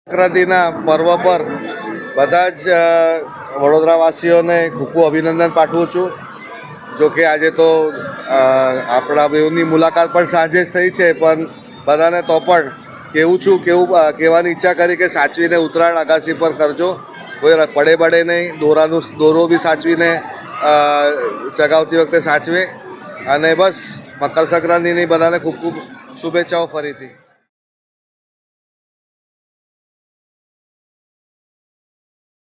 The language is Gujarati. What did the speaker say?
સંક્રાંતિના પર્વ પર બધા જ વડોદરાવાસીઓને ખૂબ ખૂબ અભિનંદન પાઠવું છું. જો કે આજે તો આપણા બેઉની મુલાકાત પણ સાંજે જ થઈ છે, પણ બધાને તો પણ કહેવાની ઈચ્છા કરી કે સાચવીને ઉત્તરાયણ અગાસી પર કરજો. કોઈ પડે નહીં. દોરો બી સાચવીને ચગાવતી વખતે સાચવે. અને બસ મકર સંક્રાંતિની બધાને ખૂબ ખૂબ શુભેચ્છાઓ ફરીથી.